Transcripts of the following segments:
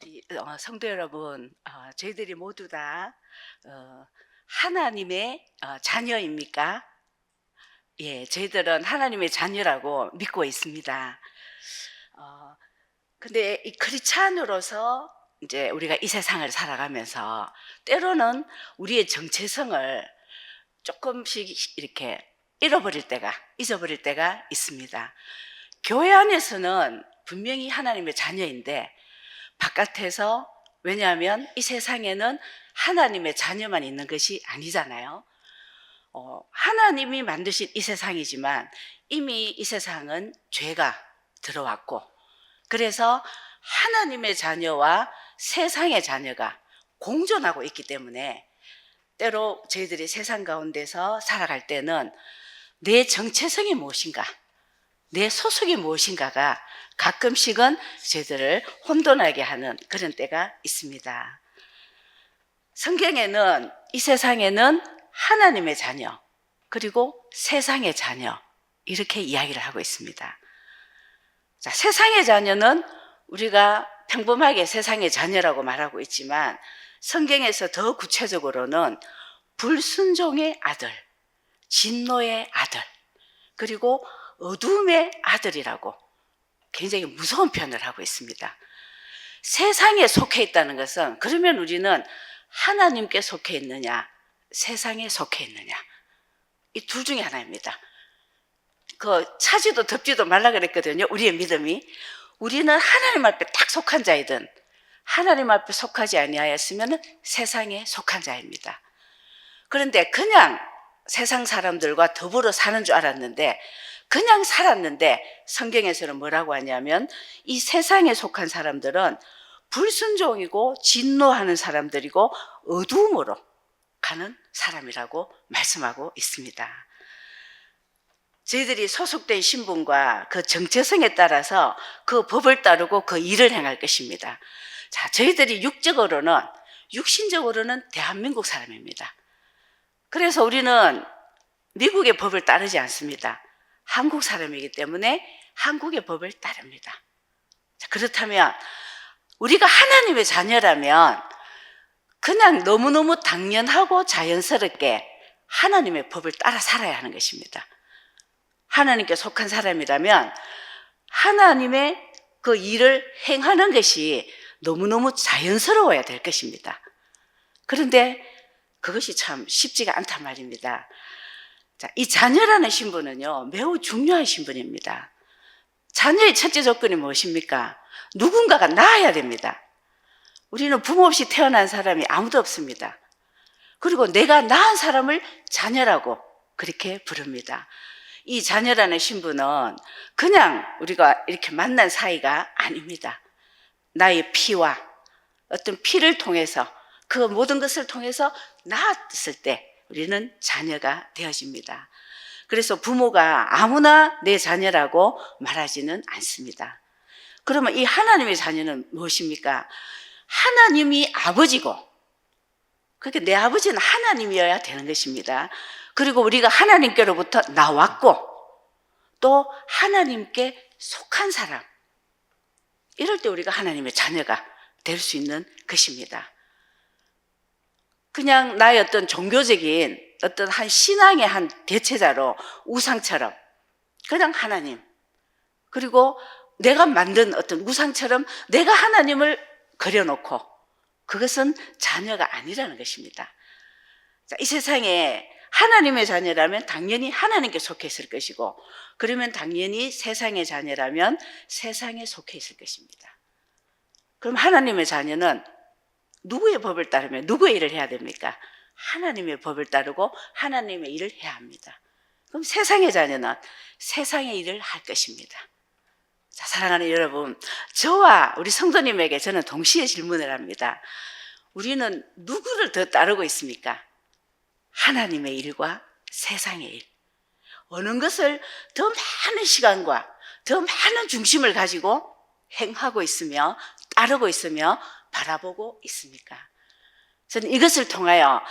우리 성도 여러분, 저희들이 모두 다 하나님의 자녀입니까? 예, 저희들은 하나님의 자녀라고 믿고 있습니다. 어, 근데 이 크리스찬으로서 이제 우리가 이 세상을 살아가면서 때로는 우리의 정체성을 조금씩 이렇게 잊어버릴 때가 있습니다. 교회 안에서는 분명히 하나님의 자녀인데 바깥에서, 왜냐하면 이 세상에는 하나님의 자녀만 있는 것이 아니잖아요. 하나님이 만드신 이 세상이지만 이미 이 세상은 죄가 들어왔고, 그래서 하나님의 자녀와 세상의 자녀가 공존하고 있기 때문에 때로 저희들이 세상 가운데서 살아갈 때는 내 정체성이 무엇인가, 내 소속이 무엇인가가 가끔씩은 저희들을 혼돈하게 하는 그런 때가 있습니다. 성경에는 이 세상에는 하나님의 자녀, 그리고 세상의 자녀, 이렇게 이야기를 하고 있습니다. 자, 세상의 자녀는 우리가 평범하게 세상의 자녀라고 말하고 있지만 성경에서 더 구체적으로는 불순종의 아들, 진노의 아들, 그리고 어둠의 아들이라고 굉장히 무서운 표현을 하고 있습니다. 세상에 속해 있다는 것은, 그러면 우리는 하나님께 속해 있느냐, 세상에 속해 있느냐, 이 둘 중에 하나입니다. 차지도 덮지도 말라 그랬거든요. 우리의 믿음이. 우리는 하나님 앞에 딱 속한 자이든 하나님 앞에 속하지 아니하였으면 세상에 속한 자입니다. 그런데 그냥 세상 사람들과 더불어 사는 줄 알았는데, 그냥 살았는데 성경에서는 뭐라고 하냐면 이 세상에 속한 사람들은 불순종이고 진노하는 사람들이고 어두움으로 가는 사람이라고 말씀하고 있습니다. 저희들이 소속된 신분과 그 정체성에 따라서 그 법을 따르고 그 일을 행할 것입니다. 자, 저희들이 육신적으로는 대한민국 사람입니다. 그래서 우리는 미국의 법을 따르지 않습니다. 한국 사람이기 때문에 한국의 법을 따릅니다. 자, 그렇다면 우리가 하나님의 자녀라면 그냥 너무너무 당연하고 자연스럽게 하나님의 법을 따라 살아야 하는 것입니다. 하나님께 속한 사람이라면 하나님의 그 일을 행하는 것이 너무너무 자연스러워야 될 것입니다. 그런데 그것이 참 쉽지가 않단 말입니다. 자, 이 자녀라는 신분은요, 매우 중요한 신분입니다. 자녀의 첫째 조건이 무엇입니까? 누군가가 낳아야 됩니다. 우리는 부모 없이 태어난 사람이 아무도 없습니다. 그리고 내가 낳은 사람을 자녀라고 그렇게 부릅니다. 이 자녀라는 신분은 그냥 우리가 이렇게 만난 사이가 아닙니다. 나의 피와 어떤 피를 통해서, 그 모든 것을 통해서 낳았을 때 우리는 자녀가 되어집니다. 그래서 부모가 아무나 내 자녀라고 말하지는 않습니다. 그러면 이 하나님의 자녀는 무엇입니까? 하나님이 아버지고, 그렇게 내 아버지는 하나님이어야 되는 것입니다. 그리고 우리가 하나님께로부터 나왔고 또 하나님께 속한 사람, 이럴 때 우리가 하나님의 자녀가 될 수 있는 것입니다. 그냥 나의 어떤 종교적인 어떤 한 신앙의 한 대체자로, 우상처럼 그냥 하나님, 그리고 내가 만든 어떤 우상처럼 내가 하나님을 그려놓고, 그것은 자녀가 아니라는 것입니다. 자, 이 세상에 하나님의 자녀라면 당연히 하나님께 속해 있을 것이고, 그러면 당연히 세상의 자녀라면 세상에 속해 있을 것입니다. 그럼 하나님의 자녀는 누구의 법을 따르면 누구의 일을 해야 됩니까? 하나님의 법을 따르고 하나님의 일을 해야 합니다. 그럼 세상의 자녀는 세상의 일을 할 것입니다. 자, 사랑하는 여러분, 저와 우리 성도님에게 저는 동시에 질문을 합니다. 우리는 누구를 더 따르고 있습니까? 하나님의 일과 세상의 일. 어느 것을 더 많은 시간과 더 많은 중심을 가지고 행하고 있으며 따르고 있으며 바라보고 있습니까? 저는 이것을 통하여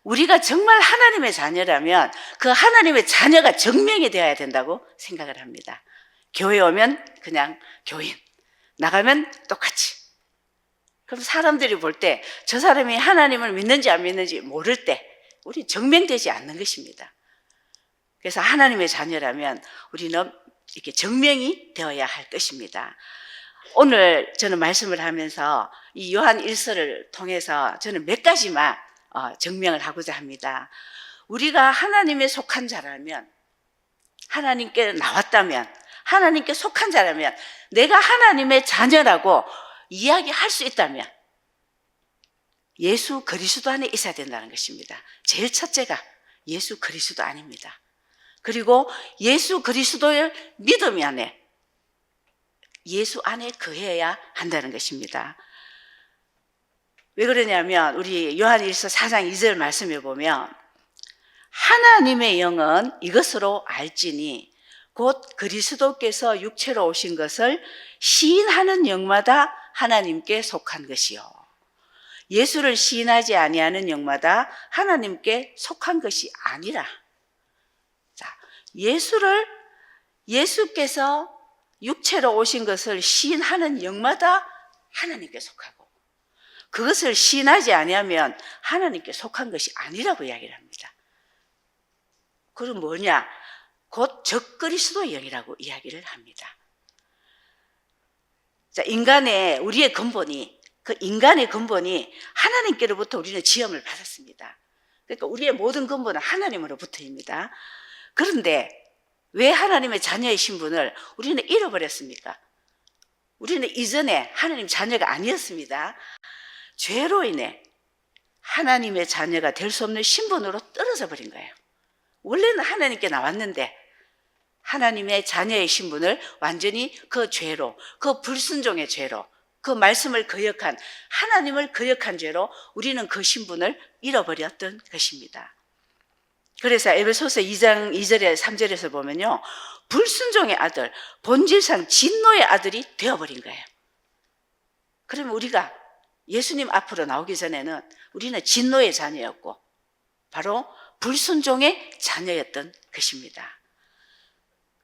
우리가 정말 하나님의 자녀라면 그 하나님의 자녀가 증명이 되어야 된다고 생각을 합니다. 교회 오면 그냥 교인, 나가면 똑같이. 그럼 사람들이 볼 때 저 사람이 하나님을 믿는지 안 믿는지 모를 때 우리 증명되지 않는 것입니다. 그래서 하나님의 자녀라면 우리는 이렇게 증명이 되어야 할 것입니다. 오늘 저는 말씀을 하면서 이 요한 1서를 통해서 저는 몇 가지만 증명을 하고자 합니다. 우리가 하나님에 속한 자라면, 하나님께 나왔다면, 하나님께 속한 자라면, 내가 하나님의 자녀라고 이야기할 수 있다면 예수 그리스도 안에 있어야 된다는 것입니다. 제일 첫째가 예수 그리스도 안입니다. 그리고 예수 그리스도의 믿음 안에, 예수 안에 거해야 한다는 것입니다. 왜 그러냐면 우리 요한일서 4장 2절 말씀에 보면 하나님의 영은 이것으로 알지니 곧 그리스도께서 육체로 오신 것을 시인하는 영마다 하나님께 속한 것이요. 예수를 시인하지 아니하는 영마다 하나님께 속한 것이 아니라. 자, 예수께서 육체로 오신 것을 시인하는 영마다 하나님께 속하고, 그것을 시인하지 아니하면 하나님께 속한 것이 아니라고 이야기를 합니다. 그럼 뭐냐? 곧 적그리스도의 영이라고 이야기를 합니다. 자, 우리의 근본이, 그 인간의 근본이 하나님께로부터 우리는 지음을 받았습니다. 그러니까 우리의 모든 근본은 하나님으로부터입니다. 그런데 왜 하나님의 자녀의 신분을 우리는 잃어버렸습니까? 우리는 이전에 하나님 자녀가 아니었습니다. 죄로 인해 하나님의 자녀가 될 수 없는 신분으로 떨어져 버린 거예요. 원래는 하나님께 나왔는데 하나님의 자녀의 신분을 완전히 그 죄로, 그 불순종의 죄로, 그 말씀을 거역한, 하나님을 거역한 죄로 우리는 그 신분을 잃어버렸던 것입니다. 그래서 에베소서 2장 2절에 3절에서 보면요, 불순종의 아들, 본질상 진노의 아들이 되어버린 거예요. 그러면 우리가 예수님 앞으로 나오기 전에는 우리는 진노의 자녀였고 바로 불순종의 자녀였던 것입니다.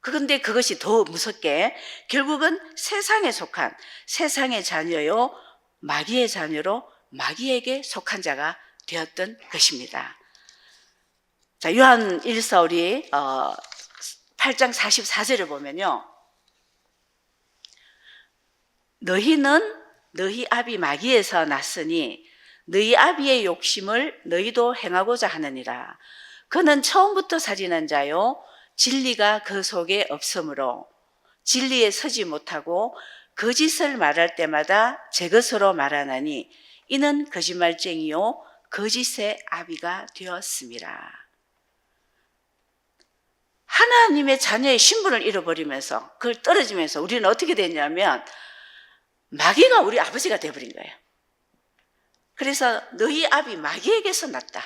그런데 그것이 더 무섭게 결국은 세상에 속한 세상의 자녀요, 마귀의 자녀로 마귀에게 속한 자가 되었던 것입니다. 자, 요한 1서 우리 8장 44절을 보면요, 너희는 너희 아비 마귀에서 났으니 너희 아비의 욕심을 너희도 행하고자 하느니라. 그는 처음부터 살인한 자요, 진리가 그 속에 없으므로 진리에 서지 못하고 거짓을 말할 때마다 제 것으로 말하나니 이는 거짓말쟁이요 거짓의 아비가 되었음이라. 하나님의 자녀의 신분을 잃어버리면서, 그걸 떨어지면서 우리는 어떻게 됐냐면 마귀가 우리 아버지가 되어버린 거예요. 그래서 너희 아비 마귀에게서 났다.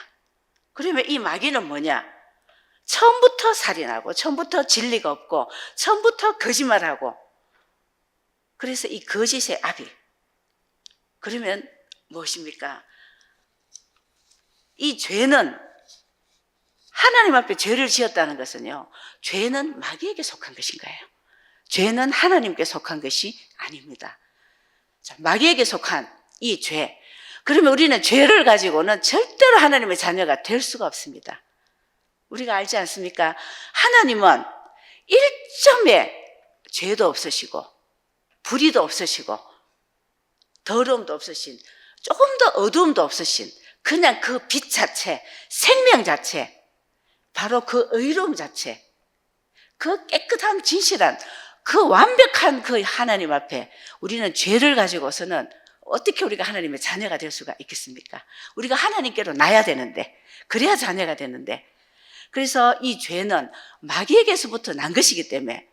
그러면 이 마귀는 뭐냐? 처음부터 살인하고, 처음부터 진리가 없고, 처음부터 거짓말하고, 그래서 이 거짓의 아비. 그러면 무엇입니까? 이 죄는, 하나님 앞에 죄를 지었다는 것은요, 죄는 마귀에게 속한 것인 거예요. 죄는 하나님께 속한 것이 아닙니다. 자, 마귀에게 속한 이 죄. 그러면 우리는 죄를 가지고는 절대로 하나님의 자녀가 될 수가 없습니다. 우리가 알지 않습니까? 하나님은 1점의 죄도 없으시고 불의도 없으시고 더러움도 없으신, 조금 더 어두움도 없으신 그냥 그 빛 자체, 생명 자체, 바로 그 의로움 자체, 그 깨끗한 진실한 그 완벽한 그 하나님 앞에 우리는 죄를 가지고서는 어떻게 우리가 하나님의 자녀가 될 수가 있겠습니까? 우리가 하나님께로 나야 되는데, 그래야 자녀가 되는데, 그래서 이 죄는 마귀에게서부터 난 것이기 때문에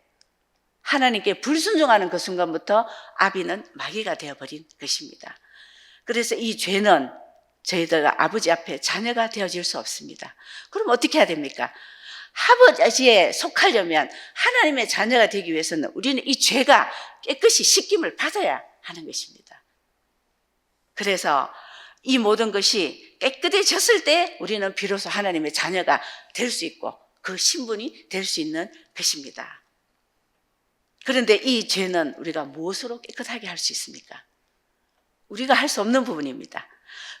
하나님께 불순종하는 그 순간부터 아비는 마귀가 되어버린 것입니다. 그래서 이 죄는 저희들과 아버지 앞에 자녀가 되어질 수 없습니다. 그럼 어떻게 해야 됩니까? 아버지에 속하려면, 하나님의 자녀가 되기 위해서는 우리는 이 죄가 깨끗이 씻김을 받아야 하는 것입니다. 그래서 이 모든 것이 깨끗해졌을 때 우리는 비로소 하나님의 자녀가 될 수 있고 그 신분이 될 수 있는 것입니다. 그런데 이 죄는 우리가 무엇으로 깨끗하게 할 수 있습니까? 우리가 할 수 없는 부분입니다.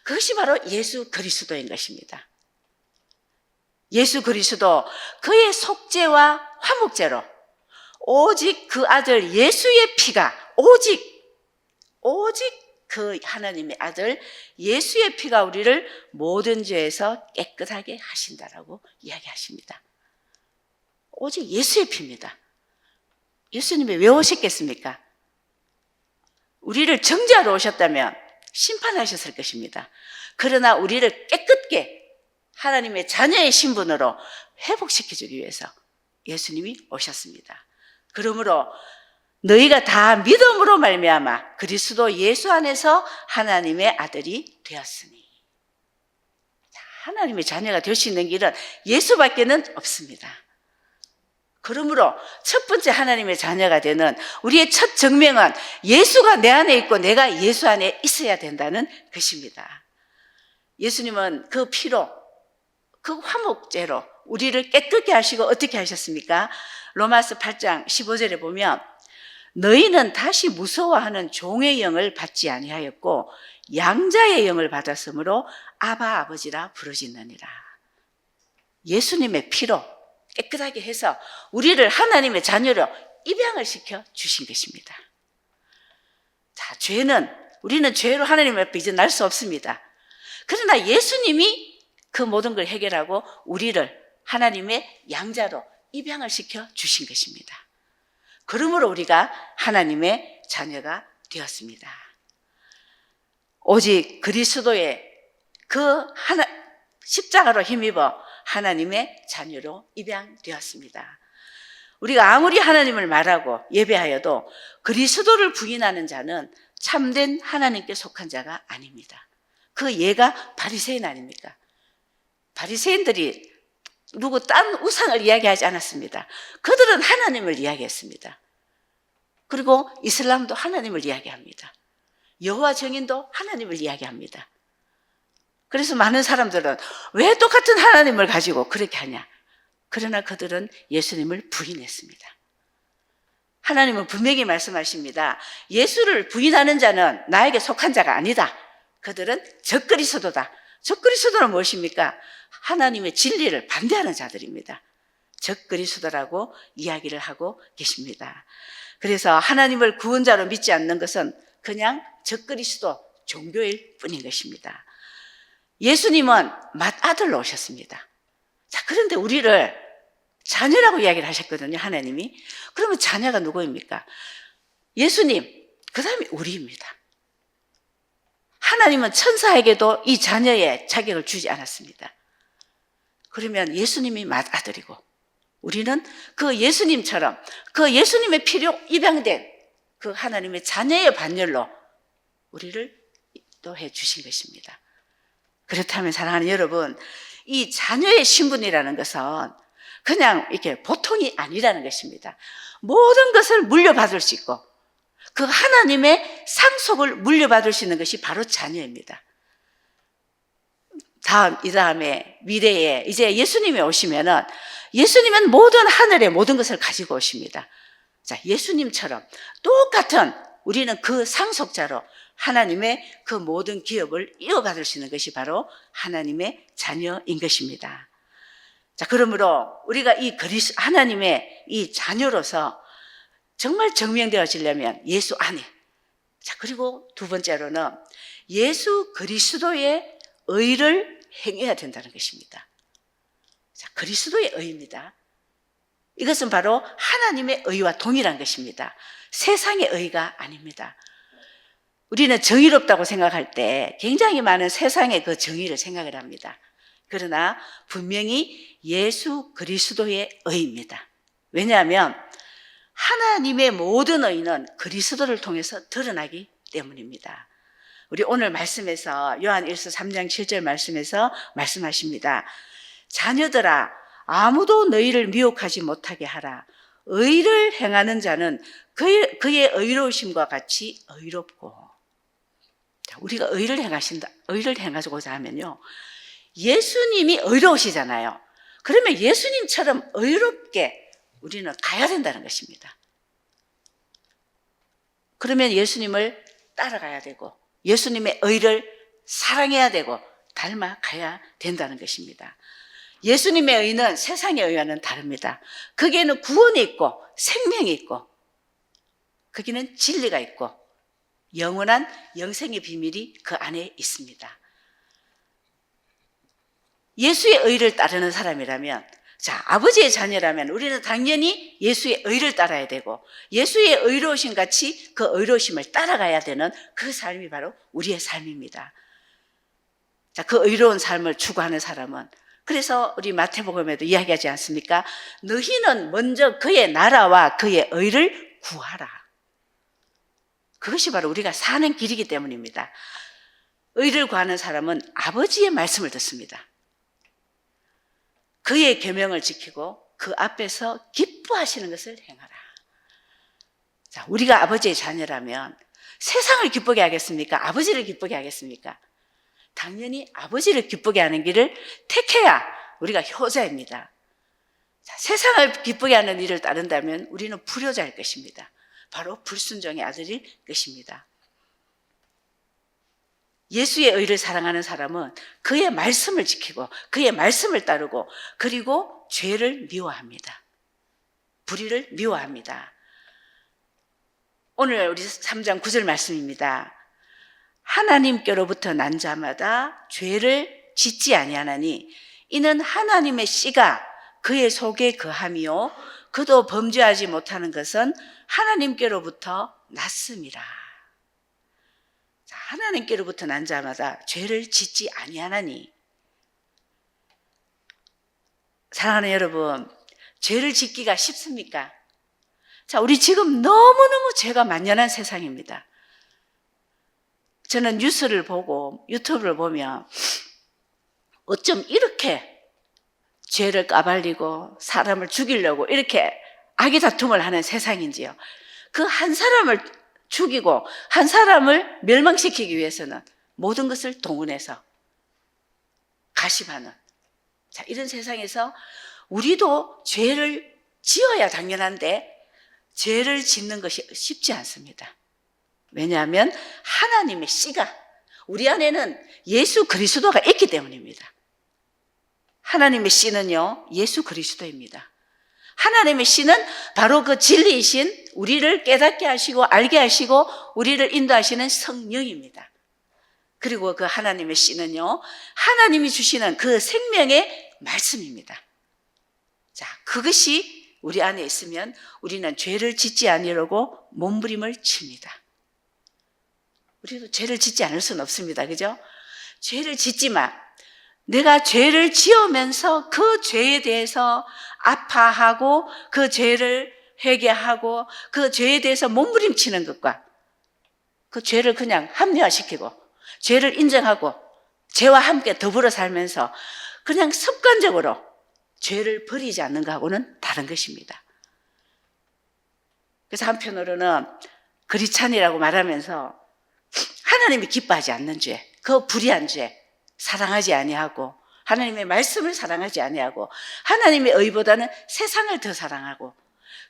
그것이 바로 예수 그리스도인 것입니다. 예수 그리스도 그의 속죄와 화목제로 오직 그 아들 예수의 피가 오직 그 하나님의 아들 예수의 피가 우리를 모든 죄에서 깨끗하게 하신다라고 이야기하십니다. 오직 예수의 피입니다. 예수님이 왜 오셨겠습니까? 우리를 정죄하러 오셨다면 심판하셨을 것입니다. 그러나 우리를 깨끗게 하나님의 자녀의 신분으로 회복시켜주기 위해서 예수님이 오셨습니다. 그러므로 너희가 다 믿음으로 말미암아 그리스도 예수 안에서 하나님의 아들이 되었으니, 하나님의 자녀가 될 수 있는 길은 예수밖에는 없습니다. 그러므로 첫 번째 하나님의 자녀가 되는 우리의 첫 증명은 예수가 내 안에 있고 내가 예수 안에 있어야 된다는 것입니다. 예수님은 그 피로, 그 화목제로 우리를 깨끗게 하시고 어떻게 하셨습니까? 로마서 8장 15절에 보면 너희는 다시 무서워하는 종의 영을 받지 아니하였고 양자의 영을 받았으므로 아바 아버지라 부르짖느니라. 예수님의 피로 깨끗하게 해서 우리를 하나님의 자녀로 입양을 시켜 주신 것입니다. 자, 우리는 죄로 하나님 앞에 이제 날 수 없습니다. 그러나 예수님이 그 모든 걸 해결하고 우리를 하나님의 양자로 입양을 시켜 주신 것입니다. 그러므로 우리가 하나님의 자녀가 되었습니다. 오직 그리스도의 그 십자가로 힘입어 하나님의 자녀로 입양되었습니다. 우리가 아무리 하나님을 말하고 예배하여도 그리스도를 부인하는 자는 참된 하나님께 속한 자가 아닙니다. 그 예가 바리새인 아닙니까? 바리새인들이 누구 딴 우상을 이야기하지 않았습니다. 그들은 하나님을 이야기했습니다. 그리고 이슬람도 하나님을 이야기합니다. 여호와 증인도 하나님을 이야기합니다. 그래서 많은 사람들은 왜 똑같은 하나님을 가지고 그렇게 하냐? 그러나 그들은 예수님을 부인했습니다. 하나님은 분명히 말씀하십니다. 예수를 부인하는 자는 나에게 속한 자가 아니다. 그들은 적그리스도다. 적그리스도는 무엇입니까? 하나님의 진리를 반대하는 자들입니다. 적그리스도라고 이야기를 하고 계십니다. 그래서 하나님을 구원자로 믿지 않는 것은 그냥 적그리스도 종교일 뿐인 것입니다. 예수님은 맏아들로 오셨습니다. 자, 그런데 우리를 자녀라고 이야기를 하셨거든요, 하나님이. 그러면 자녀가 누구입니까? 예수님, 그 다음에 우리입니다. 하나님은 천사에게도 이 자녀의 자격을 주지 않았습니다. 그러면 예수님이 맏아들이고 우리는 그 예수님처럼 그 예수님의 피로 입양된 그 하나님의 자녀의 반열로 우리를 또 해주신 것입니다. 그렇다면 사랑하는 여러분, 이 자녀의 신분이라는 것은 그냥 이렇게 보통이 아니라는 것입니다. 모든 것을 물려받을 수 있고 그 하나님의 상속을 물려받을 수 있는 것이 바로 자녀입니다. 이 다음에 미래에 이제 예수님이 오시면은 예수님은 모든 하늘의 모든 것을 가지고 오십니다. 자, 예수님처럼 똑같은 우리는 그 상속자로 하나님의 그 모든 기업을 이어받을 수 있는 것이 바로 하나님의 자녀인 것입니다. 자, 그러므로 우리가 이 하나님의 이 자녀로서 정말 증명되어지려면 예수 안에. 자, 그리고 두 번째로는 예수 그리스도의 의를 행해야 된다는 것입니다. 자, 그리스도의 의입니다. 이것은 바로 하나님의 의와 동일한 것입니다. 세상의 의가 아닙니다. 우리는 정의롭다고 생각할 때 굉장히 많은 세상의 그 정의를 생각을 합니다. 그러나 분명히 예수 그리스도의 의입니다. 왜냐하면 하나님의 모든 의는 그리스도를 통해서 드러나기 때문입니다. 우리 오늘 말씀에서 요한일서 3장 7절 말씀에서 말씀하십니다. 자녀들아, 아무도 너희를 미혹하지 못하게 하라. 의를 행하는 자는 그의 의로우심과 같이 의롭고. 우리가 의를 행하고자 하면요, 예수님이 의로우시잖아요. 그러면 예수님처럼 의롭게 우리는 가야 된다는 것입니다. 그러면 예수님을 따라가야 되고 예수님의 의를 사랑해야 되고 닮아가야 된다는 것입니다. 예수님의 의는 세상의 의와는 다릅니다. 거기에는 구원이 있고 생명이 있고 거기는 진리가 있고 영원한 영생의 비밀이 그 안에 있습니다. 예수의 의를 따르는 사람이라면, 자, 아버지의 자녀라면 우리는 당연히 예수의 의를 따라야 되고 예수의 의로우심 같이 그 의로우심을 따라가야 되는 그 삶이 바로 우리의 삶입니다. 자, 그 의로운 삶을 추구하는 사람은, 그래서 우리 마태복음에도 이야기하지 않습니까? 너희는 먼저 그의 나라와 그의 의를 구하라. 그것이 바로 우리가 사는 길이기 때문입니다. 의를 구하는 사람은 아버지의 말씀을 듣습니다. 그의 계명을 지키고 그 앞에서 기뻐하시는 것을 행하라. 자, 우리가 아버지의 자녀라면 세상을 기쁘게 하겠습니까? 아버지를 기쁘게 하겠습니까? 당연히 아버지를 기쁘게 하는 길을 택해야 우리가 효자입니다. 자, 세상을 기쁘게 하는 일을 따른다면 우리는 불효자일 것입니다. 바로 불순종의 아들일 것입니다. 예수의 의를 사랑하는 사람은 그의 말씀을 지키고 그의 말씀을 따르고 그리고 죄를 미워합니다. 불의를 미워합니다. 오늘 우리 3장 9절 말씀입니다. 하나님께로부터 난 자마다 죄를 짓지 아니하나니 이는 하나님의 씨가 그의 속에 거함이요 그도 범죄하지 못하는 것은 하나님께로부터 났음이라. 하나님께로부터 난 자마다 죄를 짓지 아니하나니. 사랑하는 여러분, 죄를 짓기가 쉽습니까? 자, 우리 지금 너무너무 죄가 만연한 세상입니다. 저는 뉴스를 보고 유튜브를 보면 어쩜 이렇게 죄를 까발리고 사람을 죽이려고 이렇게 악의 다툼을 하는 세상인지요. 그 한 사람을 죽이고 한 사람을 멸망시키기 위해서는 모든 것을 동원해서 가심하는, 자, 이런 세상에서 우리도 죄를 지어야 당연한데 죄를 짓는 것이 쉽지 않습니다. 왜냐하면 하나님의 씨가 우리 안에는 예수 그리스도가 있기 때문입니다. 하나님의 씨는요, 예수 그리스도입니다. 하나님의 씨는 바로 그 진리이신 우리를 깨닫게 하시고 알게 하시고 우리를 인도하시는 성령입니다. 그리고 그 하나님의 씨는요, 하나님이 주시는 그 생명의 말씀입니다. 자, 그것이 우리 안에 있으면 우리는 죄를 짓지 아니하려고 몸부림을 칩니다. 우리도 죄를 짓지 않을 수는 없습니다. 그죠? 죄를 짓지만 내가 죄를 지으면서 그 죄에 대해서 아파하고 그 죄를 회개하고 그 죄에 대해서 몸부림치는 것과 그 죄를 그냥 합리화시키고 죄를 인정하고 죄와 함께 더불어 살면서 그냥 습관적으로 죄를 버리지 않는 것하고는 다른 것입니다. 그래서 한편으로는 그리찬이라고 말하면서 하나님이 기뻐하지 않는 죄, 그 불의한 죄, 사랑하지 아니하고 하나님의 말씀을 사랑하지 아니하고 하나님의 의보다는 세상을 더 사랑하고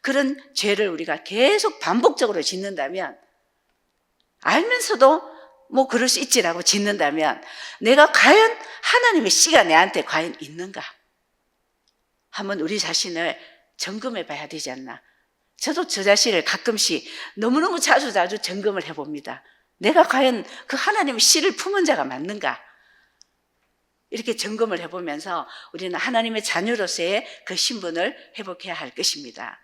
그런 죄를 우리가 계속 반복적으로 짓는다면, 알면서도 뭐 그럴 수 있지라고 짓는다면 내가 과연 하나님의 씨가 내한테 과연 있는가? 한번 우리 자신을 점검해 봐야 되지 않나. 저도 저 자신을 가끔씩 너무너무 자주 점검을 해봅니다. 내가 과연 그 하나님의 씨를 품은 자가 맞는가? 이렇게 점검을 해보면서 우리는 하나님의 자녀로서의 그 신분을 회복해야 할 것입니다.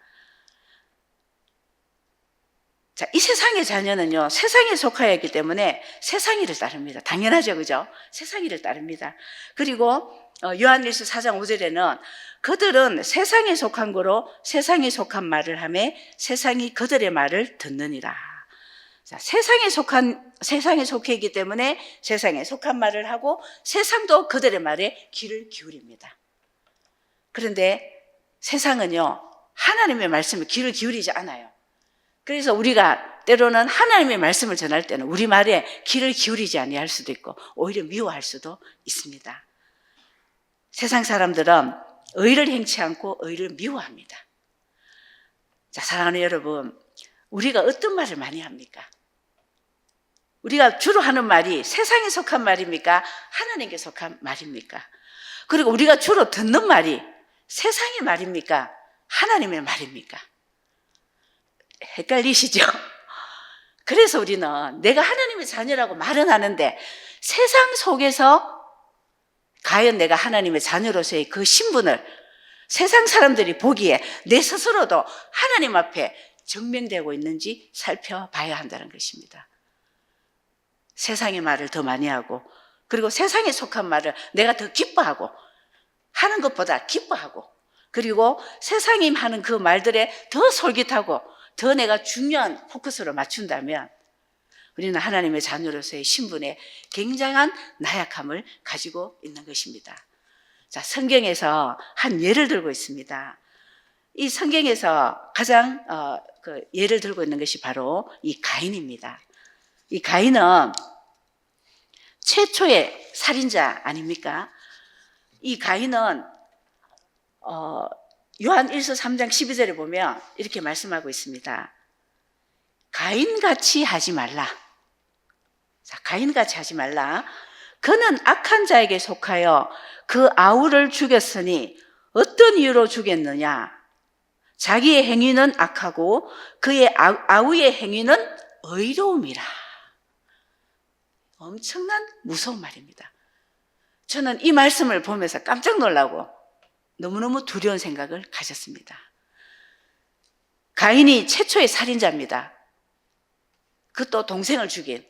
자, 이 세상의 자녀는요, 세상에 속하여 있기 때문에 세상이를 따릅니다. 당연하죠, 그죠? 세상이를 따릅니다. 그리고 요한일서 4장 5절에는 그들은 세상에 속한 거로 세상에 속한 말을 하며 세상이 그들의 말을 듣느니라. 자, 세상에 속해 있기 때문에 세상에 속한 말을 하고 세상도 그들의 말에 귀를 기울입니다. 그런데 세상은요, 하나님의 말씀에 귀를 기울이지 않아요. 그래서 우리가 때로는 하나님의 말씀을 전할 때는 우리 말에 귀를 기울이지 아니할 수도 있고 오히려 미워할 수도 있습니다. 세상 사람들은 의를 행치 않고 의를 미워합니다. 자, 사랑하는 여러분, 우리가 어떤 말을 많이 합니까? 우리가 주로 하는 말이 세상에 속한 말입니까? 하나님께 속한 말입니까? 그리고 우리가 주로 듣는 말이 세상의 말입니까? 하나님의 말입니까? 헷갈리시죠? 그래서 우리는 내가 하나님의 자녀라고 말은 하는데 세상 속에서 과연 내가 하나님의 자녀로서의 그 신분을 세상 사람들이 보기에 내 스스로도 하나님 앞에 증명되고 있는지 살펴봐야 한다는 것입니다. 세상의 말을 더 많이 하고, 그리고 세상에 속한 말을 내가 더 기뻐하고, 하는 것보다 기뻐하고, 그리고 세상이 하는 그 말들에 더 솔깃하고 더 내가 중요한 포커스로 맞춘다면 우리는 하나님의 자녀로서의 신분에 굉장한 나약함을 가지고 있는 것입니다. 자, 성경에서 한 예를 들고 있습니다. 이 성경에서 가장 예를 들고 있는 것이 바로 이 가인입니다. 이 가인은 최초의 살인자 아닙니까? 이 가인은 요한 1서 3장 12절에 보면 이렇게 말씀하고 있습니다. 가인같이 하지 말라. 자, 가인같이 하지 말라. 그는 악한 자에게 속하여 그 아우를 죽였으니 어떤 이유로 죽였느냐? 자기의 행위는 악하고 그의 아우의 행위는 의로움이라. 엄청난 무서운 말입니다. 저는 이 말씀을 보면서 깜짝 놀라고 너무너무 두려운 생각을 가졌습니다. 가인이 최초의 살인자입니다. 그것도 동생을 죽인.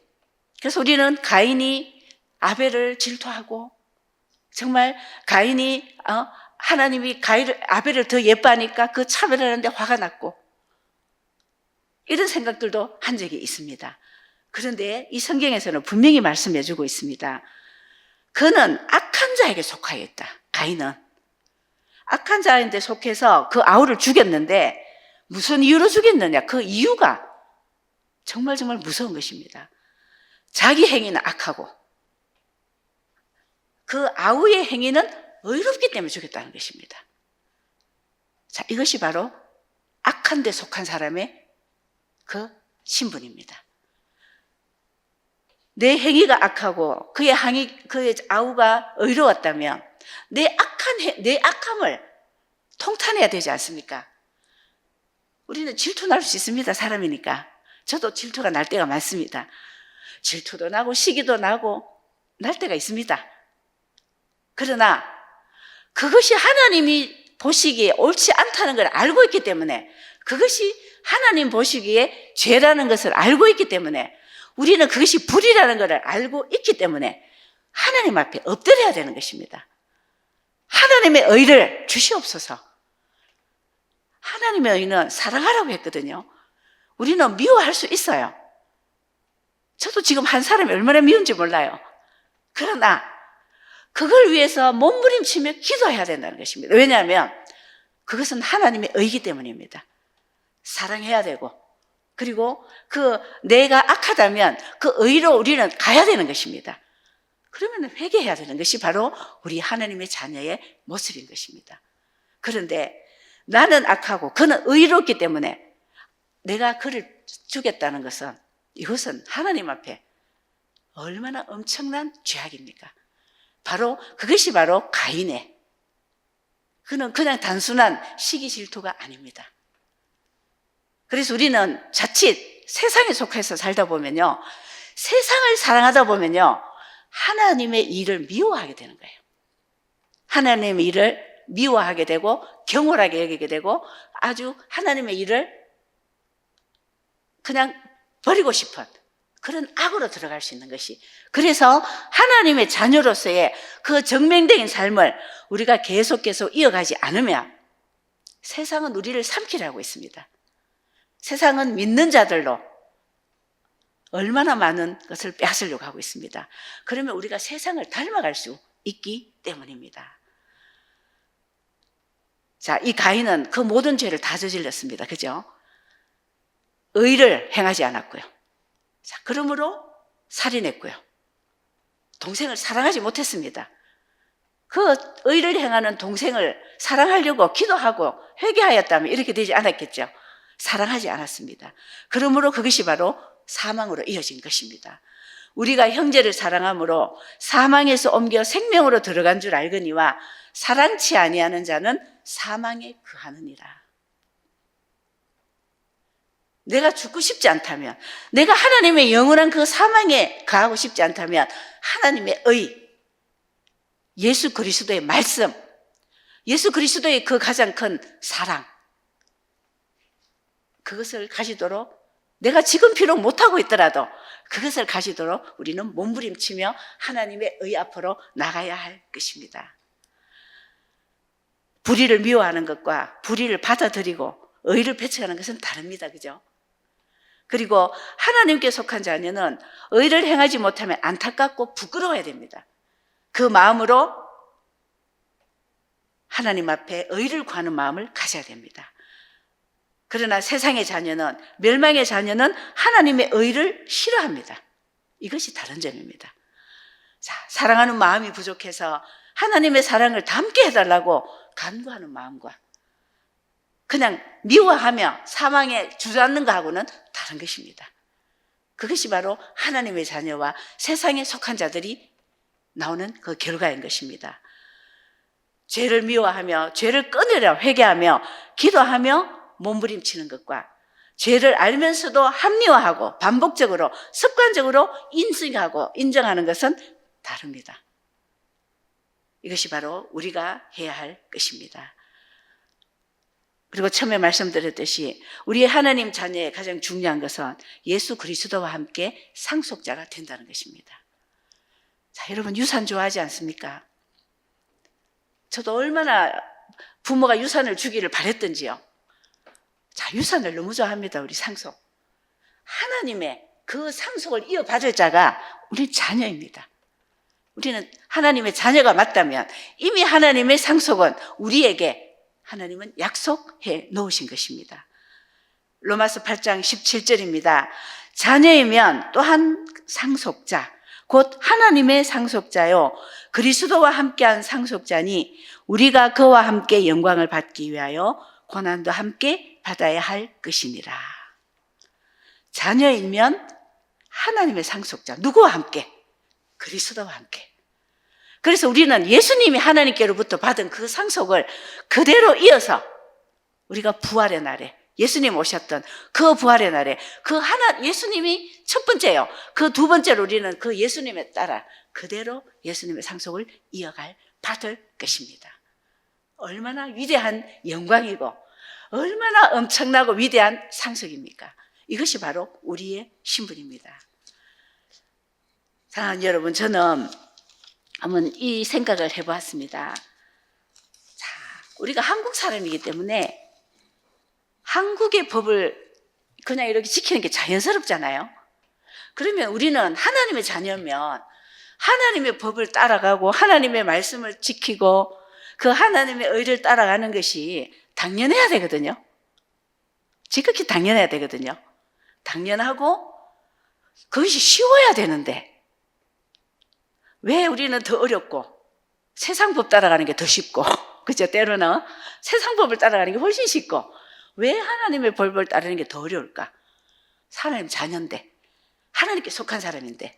그래서 우리는 가인이 아벨을 질투하고 정말 가인이 하나님이 아벨을 더 예뻐하니까 그 차별하는데 화가 났고 이런 생각들도 한 적이 있습니다. 그런데 이 성경에서는 분명히 말씀해 주고 있습니다. 그는 악한 자에게 속하여 있다. 가인은 악한 자인데 속해서 그 아우를 죽였는데 무슨 이유로 죽였느냐? 그 이유가 정말 무서운 것입니다. 자기 행위는 악하고 그 아우의 행위는 의롭기 때문에 죽였다는 것입니다. 자, 이것이 바로 악한 데 속한 사람의 그 신분입니다. 내 행위가 악하고 그의 아우가 의로웠다면 내 악함을 통탄해야 되지 않습니까? 우리는 질투 날 수 있습니다. 사람이니까. 저도 질투가 날 때가 많습니다. 질투도 나고 시기도 나고 날 때가 있습니다. 그러나 그것이 하나님이 보시기에 옳지 않다는 걸 알고 있기 때문에, 그것이 하나님 보시기에 죄라는 것을 알고 있기 때문에, 우리는 그것이 불이라는 것을 알고 있기 때문에 하나님 앞에 엎드려야 되는 것입니다. 하나님의 의를 주시옵소서. 하나님의 의는 사랑하라고 했거든요. 우리는 미워할 수 있어요. 저도 지금 한 사람이 얼마나 미운지 몰라요. 그러나 그걸 위해서 몸부림치며 기도해야 된다는 것입니다. 왜냐하면 그것은 하나님의 의이기 때문입니다. 사랑해야 되고, 그리고 내가 악하다면 그 의로 우리는 가야 되는 것입니다. 그러면 회개해야 되는 것이 바로 우리 하나님의 자녀의 모습인 것입니다. 그런데 나는 악하고 그는 의롭기 때문에 내가 그를 죽였다는 것은, 이것은 하나님 앞에 얼마나 엄청난 죄악입니까? 그것이 바로 가인의, 그는 그냥 단순한 시기 질투가 아닙니다. 그래서 우리는 자칫 세상에 속해서 살다 보면요, 세상을 사랑하다 보면요, 하나님의 일을 미워하게 되는 거예요. 하나님의 일을 미워하게 되고 경홀하게 여기게 되고 아주 하나님의 일을 그냥 버리고 싶은 그런 악으로 들어갈 수 있는 것이, 그래서 하나님의 자녀로서의 그 정명된 삶을 우리가 계속 이어가지 않으면 세상은 우리를 삼키려 하고 있습니다. 세상은 믿는 자들로 얼마나 많은 것을 빼앗으려고 하고 있습니다. 그러면 우리가 세상을 닮아갈 수 있기 때문입니다. 자, 이 가인은 그 모든 죄를 다 저질렀습니다. 그죠? 의를 행하지 않았고요. 자, 그러므로 살인했고요. 동생을 사랑하지 못했습니다. 그 의를 행하는 동생을 사랑하려고 기도하고 회개하였다면 이렇게 되지 않았겠죠. 사랑하지 않았습니다. 그러므로 그것이 바로 사망으로 이어진 것입니다. 우리가 형제를 사랑함으로 사망에서 옮겨 생명으로 들어간 줄 알거니와 사랑치 아니하는 자는 사망에 거하느니라. 내가 죽고 싶지 않다면, 내가 하나님의 영원한 그 사망에 거하고 싶지 않다면 하나님의 의, 예수 그리스도의 말씀, 예수 그리스도의 그 가장 큰 사랑, 그것을 가지도록, 내가 지금 비록 못하고 있더라도 그것을 가지도록 우리는 몸부림치며 하나님의 의 앞으로 나가야 할 것입니다. 불의를 미워하는 것과 불의를 받아들이고 의를 배척하는 것은 다릅니다. 그죠? 그리고 하나님께 속한 자녀는 의를 행하지 못하면 안타깝고 부끄러워야 됩니다. 그 마음으로 하나님 앞에 의를 구하는 마음을 가져야 됩니다. 그러나 세상의 자녀는, 멸망의 자녀는 하나님의 의를 싫어합니다. 이것이 다른 점입니다. 자, 사랑하는 마음이 부족해서 하나님의 사랑을 담게 해달라고 간구하는 마음과 그냥 미워하며 사망에 주저앉는 것하고는 다른 것입니다. 그것이 바로 하나님의 자녀와 세상에 속한 자들이 나오는 그 결과인 것입니다. 죄를 미워하며 죄를 끊으려 회개하며 기도하며 몸부림치는 것과 죄를 알면서도 합리화하고 반복적으로 습관적으로 인정하고 인정하는 것은 다릅니다. 이것이 바로 우리가 해야 할 것입니다. 그리고 처음에 말씀드렸듯이 우리의 하나님 자녀의 가장 중요한 것은 예수 그리스도와 함께 상속자가 된다는 것입니다. 자, 여러분 유산 좋아하지 않습니까? 저도 얼마나 부모가 유산을 주기를 바랬던지요. 자, 유산을 너무 좋아합니다. 우리 상속. 하나님의 그 상속을 이어받을 자가 우리 자녀입니다. 우리는 하나님의 자녀가 맞다면 이미 하나님의 상속은 우리에게 하나님은 약속해 놓으신 것입니다. 로마서 8장 17절입니다. 자녀이면 또한 상속자, 곧 하나님의 상속자요 그리스도와 함께한 상속자니 우리가 그와 함께 영광을 받기 위하여 고난도 함께 받아야 할 것이니라. 자녀이면 하나님의 상속자, 누구와 함께? 그리스도와 함께. 그래서 우리는 예수님이 하나님께로부터 받은 그 상속을 그대로 이어서 우리가 부활의 날에, 예수님 오셨던 그 부활의 날에 예수님이 첫 번째요. 그 두 번째로 우리는 그 예수님에 따라 그대로 예수님의 상속을 받을 것입니다. 얼마나 위대한 영광이고 얼마나 엄청나고 위대한 상속입니까? 이것이 바로 우리의 신분입니다. 사랑하는 여러분, 저는 한번 이 생각을 해보았습니다. 자, 우리가 한국 사람이기 때문에 한국의 법을 그냥 이렇게 지키는 게 자연스럽잖아요. 그러면 우리는 하나님의 자녀면 하나님의 법을 따라가고 하나님의 말씀을 지키고 그 하나님의 의를 따라가는 것이 당연해야 되거든요. 지극히 당연해야 되거든요. 당연하고 그것이 쉬워야 되는데 왜 우리는 더 어렵고 세상 법 따라가는 게 더 쉽고 그죠? 때로는 세상 법을 따라가는 게 훨씬 쉽고 왜 하나님의 법을 따르는 게 더 어려울까? 하나님 자녀인데 하나님께 속한 사람인데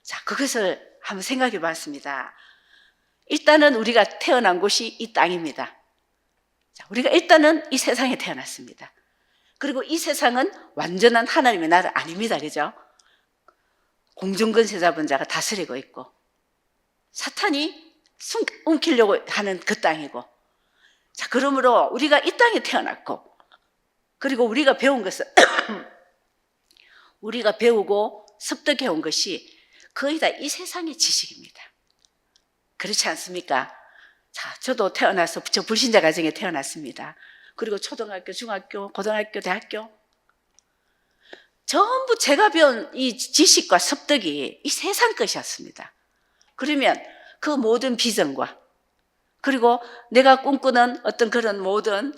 자, 그것을 한번 생각해 봤습니다. 일단은 우리가 태어난 곳이 이 땅입니다. 자, 우리가 일단은 이 세상에 태어났습니다. 그리고 이 세상은 완전한 하나님의 나라 아닙니다. 그죠? 공중근세 잡은 자가 다스리고 있고 사탄이 움키려고 하는 그 땅이고 자, 그러므로 우리가 이 땅에 태어났고 그리고 우리가 배운 것은 우리가 배우고 습득해온 것이 거의 다 이 세상의 지식입니다. 그렇지 않습니까? 자, 저도 태어나서 저 불신자 가정에 태어났습니다. 그리고 초등학교, 중학교, 고등학교, 대학교 전부 제가 배운 이 지식과 습득이 이 세상 것이었습니다. 그러면 그 모든 비전과 그리고 내가 꿈꾸는 어떤 그런 모든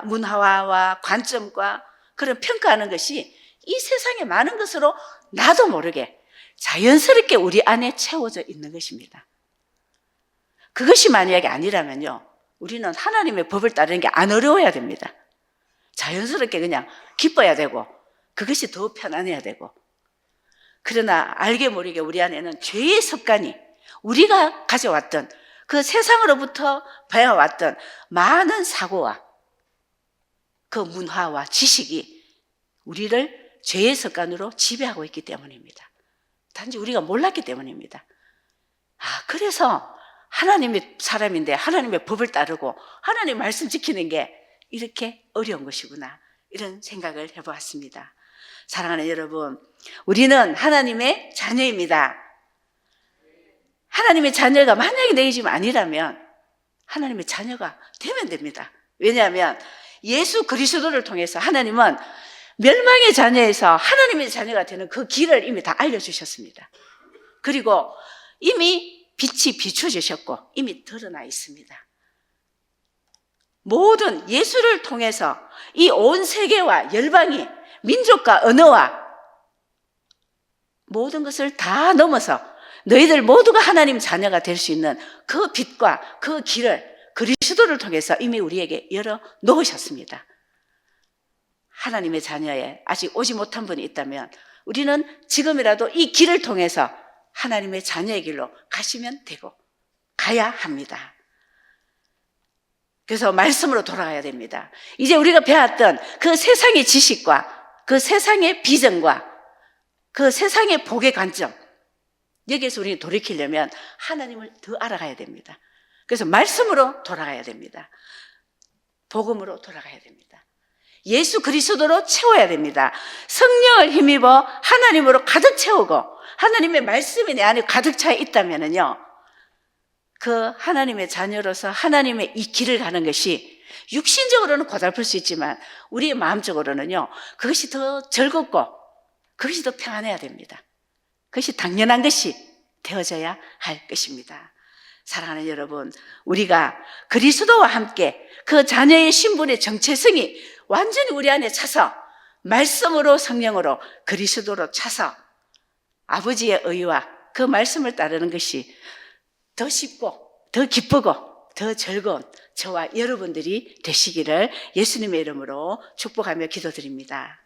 문화와 관점과 그런 평가하는 것이 이 세상의 많은 것으로 나도 모르게 자연스럽게 우리 안에 채워져 있는 것입니다. 그것이 만약에 아니라면요, 우리는 하나님의 법을 따르는 게 안 어려워야 됩니다. 자연스럽게 그냥 기뻐야 되고 그것이 더 편안해야 되고 그러나 알게 모르게 우리 안에는 죄의 습관이, 우리가 가져왔던 그 세상으로부터 배워왔던 많은 사고와 그 문화와 지식이 우리를 죄의 습관으로 지배하고 있기 때문입니다. 단지 우리가 몰랐기 때문입니다. 그래서 하나님의 사람인데 하나님의 법을 따르고 하나님의 말씀 지키는 게 이렇게 어려운 것이구나, 이런 생각을 해보았습니다. 사랑하는 여러분, 우리는 하나님의 자녀입니다. 하나님의 자녀가 만약에 내 집이 아니라면 하나님의 자녀가 되면 됩니다. 왜냐하면 예수 그리스도를 통해서 하나님은 멸망의 자녀에서 하나님의 자녀가 되는 그 길을 이미 다 알려주셨습니다. 그리고 이미 빛이 비춰주셨고 이미 드러나 있습니다. 모든 예수를 통해서 이 온 세계와 열방이, 민족과 언어와 모든 것을 다 넘어서 너희들 모두가 하나님 자녀가 될 수 있는 그 빛과 그 길을 그리스도를 통해서 이미 우리에게 열어 놓으셨습니다. 하나님의 자녀에 아직 오지 못한 분이 있다면 우리는 지금이라도 이 길을 통해서 하나님의 자녀의 길로 가시면 되고 가야 합니다. 그래서 말씀으로 돌아가야 됩니다. 이제 우리가 배웠던 그 세상의 지식과 그 세상의 비전과 그 세상의 복의 관점, 여기에서 우리는 돌이키려면 하나님을 더 알아가야 됩니다. 그래서 말씀으로 돌아가야 됩니다. 복음으로 돌아가야 됩니다. 예수 그리스도로 채워야 됩니다. 성령을 힘입어 하나님으로 가득 채우고 하나님의 말씀이 내 안에 가득 차 있다면요, 그 하나님의 자녀로서 하나님의 이 길을 가는 것이 육신적으로는 고달플 수 있지만 우리의 마음적으로는요, 그것이 더 즐겁고 그것이 더 평안해야 됩니다. 그것이 당연한 것이 되어져야 할 것입니다. 사랑하는 여러분, 우리가 그리스도와 함께 그 자녀의 신분의 정체성이 완전히 우리 안에 차서 말씀으로, 성령으로, 그리스도로 차서 아버지의 의와 그 말씀을 따르는 것이 더 쉽고 더 기쁘고 더 즐거운 저와 여러분들이 되시기를 예수님의 이름으로 축복하며 기도드립니다.